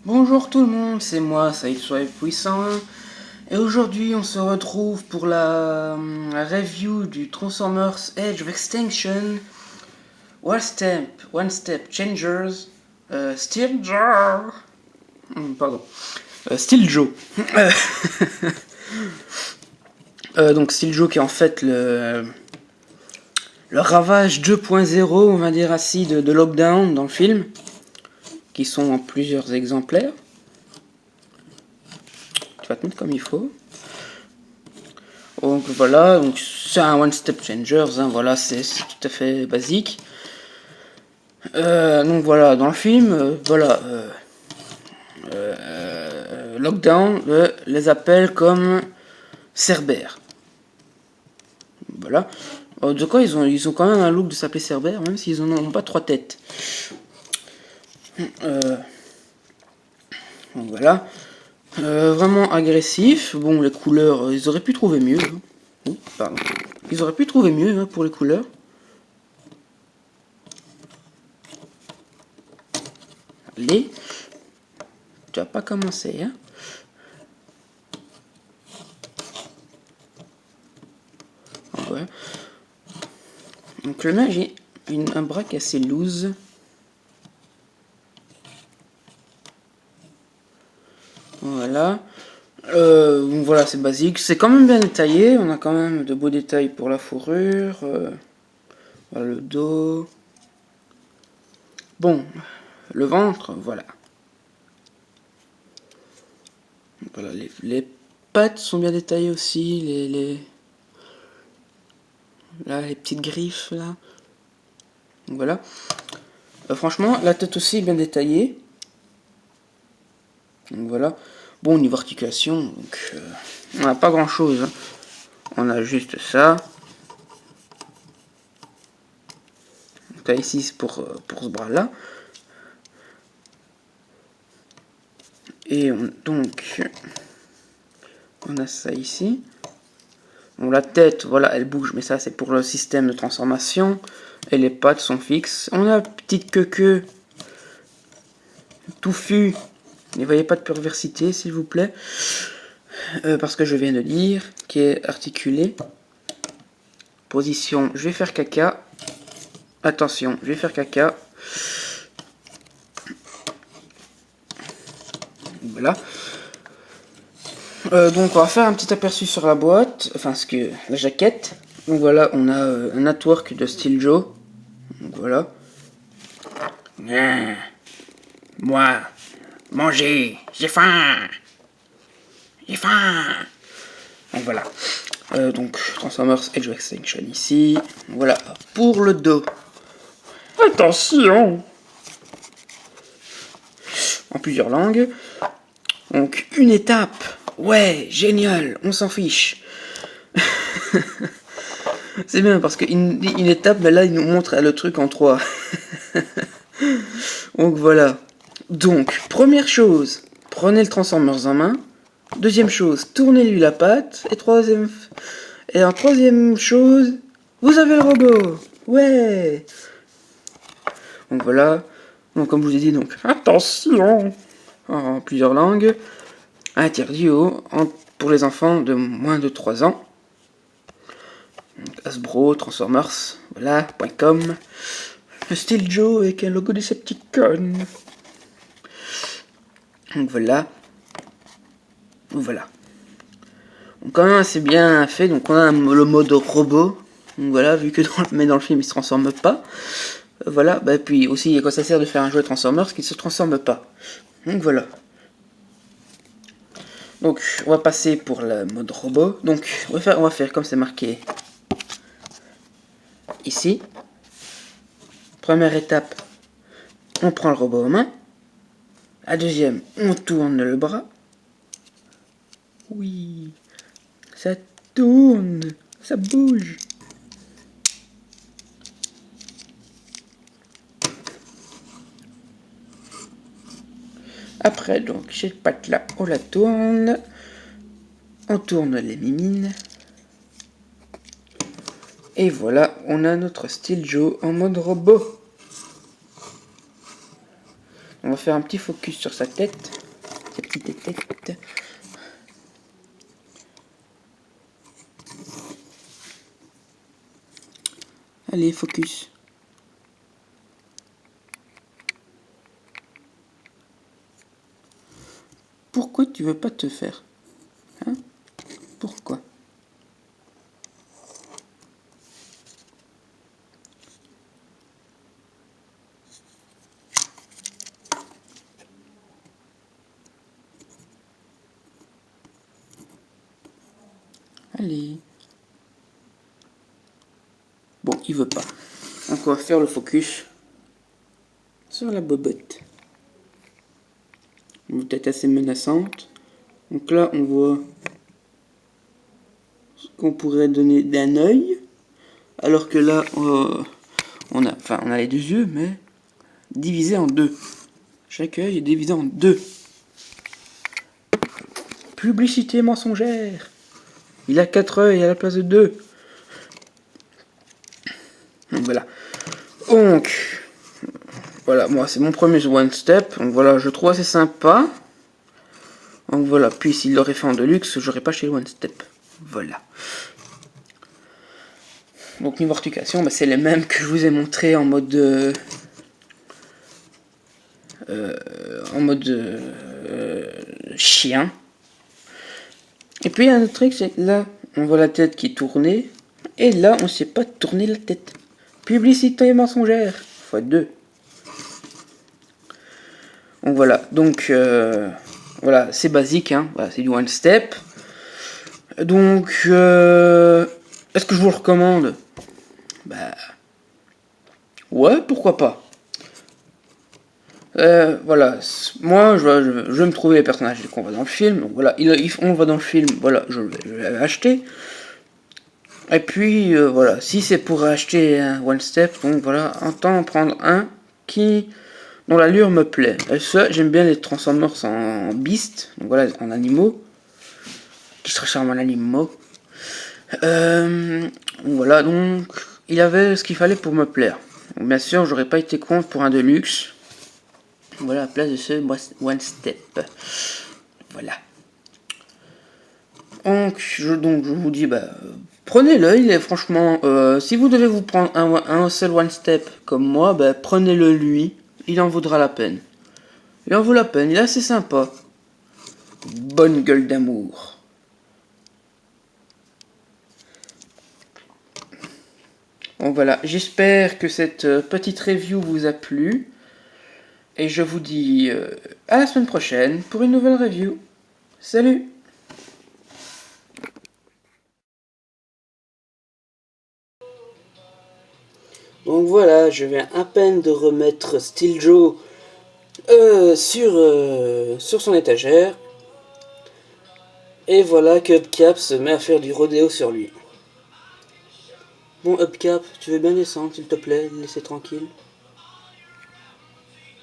Bonjour tout le monde, c'est moi, Saïd Swipe Puissant, et aujourd'hui on se retrouve pour la review du Transformers Age of Extinction, One Step Changers, Steel Joe, pardon, Steel Joe. Donc Steel Joe qui est en fait le Ravage 2.0, on va dire ainsi, de Lockdown dans le film, qui sont en plusieurs exemplaires. Tu vas te mettre comme il faut. Donc voilà, donc c'est un One Step Changers, hein, voilà, c'est tout à fait basique. Donc voilà, dans le film, Lockdown les appelle comme Cerbère. Voilà. De quoi ils ont quand même un look de s'appeler Cerbère, même s'ils n'ont pas trois têtes. Donc voilà. Vraiment agressif. Bon, les couleurs, ils auraient pu trouver mieux. Hein. Pardon. Ils auraient pu trouver mieux hein, pour les couleurs. Allez. Tu vas pas commencer, hein. Ouais. Donc le mage j'ai un bras assez loose. Voilà. Donc voilà, c'est basique. C'est quand même bien détaillé. On a quand même de beaux détails pour la fourrure. Voilà le dos. Bon, le ventre, voilà. Voilà, les pattes sont bien détaillées aussi. Là, les petites griffes, là. Donc voilà. Franchement, la tête aussi est bien détaillée. Donc voilà. Bon, au niveau articulation, donc, on n'a pas grand chose. Hein. On a juste ça. Donc là, ici, c'est pour ce bras-là. Et donc, on a ça ici. Bon, la tête, voilà, elle bouge, mais ça, c'est pour le système de transformation. Et les pattes sont fixes. On a une petite queue touffue. Ne voyez pas de perversité, s'il vous plaît. Parce que je viens de dire, qui est articulée. Position, je vais faire caca. Attention, je vais faire caca. Voilà. Donc on va faire un petit aperçu sur la boîte, enfin la jaquette. Donc voilà, on a un artwork de Steel Joe. Donc voilà. Moi, manger, j'ai faim. J'ai faim. Donc voilà. Donc Transformers Age of Extinction ici. Voilà, pour le dos. Attention. En plusieurs langues. Donc une étape. Ouais, génial, on s'en fiche. C'est bien parce qu'une étape, mais là il nous montre le truc en 3. Donc voilà. Donc, première chose, prenez le Transformers en main. Deuxième chose, tournez-lui la patte. Et en troisième chose, vous avez le robot. Ouais. Donc voilà. Donc comme je vous ai dit, donc attention en plusieurs langues. Interdit pour les enfants de moins de 3 ans. Hasbro, Transformers, voilà, .com. Le Steel Joe avec un logo Decepticon. Donc voilà. Voilà. Donc quand même assez bien fait. Donc on a le mode robot. Donc voilà, vu que dans le film il se transforme pas. Voilà, bah puis aussi à quoi ça sert de faire un jeu Transformers qui ne se transforme pas. Donc voilà. Donc on va passer pour le mode robot. Donc on va faire comme c'est marqué ici. Première étape, on prend le robot en main. La deuxième, on tourne le bras. Oui, ça tourne, ça bouge. Après, donc, cette patte-là, on la tourne. On tourne les mimines. Et voilà, on a notre Steel Joe en mode robot. va faire un petit focus sur sa tête. Sa petite tête. Allez, focus. Pourquoi tu veux pas te faire? Hein? Pourquoi? Allez. Bon, il veut pas. Donc on va faire le focus sur la bobotte. Une tête assez menaçante. Donc là, on voit ce qu'on pourrait donner d'un œil. Alors que là, on a les deux yeux, mais divisés en deux. Chaque œil est divisé en deux. Publicité mensongère. Il a 4 œils à la place de 2. Donc voilà. Donc, voilà, moi c'est mon premier One Step. Donc voilà, je trouve assez sympa. Donc voilà, puis s'il l'aurait fait en Deluxe, j'aurais pas chez le One Step. Voilà. Donc niveau articulation, c'est les mêmes que je vous ai montré en mode chien. Et puis il y a un autre truc, c'est que là, on voit la tête qui est tournée. Et là, on sait pas tourner la tête. Publicité mensongère. x2. Donc voilà, donc voilà, c'est basique, hein. Voilà, c'est du One Step. Donc, est-ce que je vous le recommande? Bah, ouais, pourquoi pas. Voilà, moi je vais me trouver les personnages qu'on voit dans le film. Donc voilà, on va dans le film, voilà, je vais acheter. Et puis voilà, si c'est pour acheter un One Step, donc voilà, autant prendre un dont l'allure me plaît. J'aime bien les Transformers en beast, donc voilà, en animaux, qui se transforment en animaux. Voilà, donc il avait ce qu'il fallait pour me plaire. Donc, bien sûr, j'aurais pas été contre pour un Deluxe. Voilà, à la place de ce One Step. Voilà. Donc je vous dis, prenez-le, il est franchement, si vous devez vous prendre un seul One Step comme moi, prenez-le lui, il en vaudra la peine. Il en vaut la peine, il est assez sympa. Bonne gueule d'amour. Bon voilà, j'espère que cette petite review vous a plu. Et je vous dis à la semaine prochaine pour une nouvelle review. Salut! Donc voilà, je viens à peine de remettre Steel Joe sur son étagère. Et voilà que Hubcap se met à faire du rodéo sur lui. Bon Hubcap, tu veux bien descendre s'il te plaît, laisser tranquille?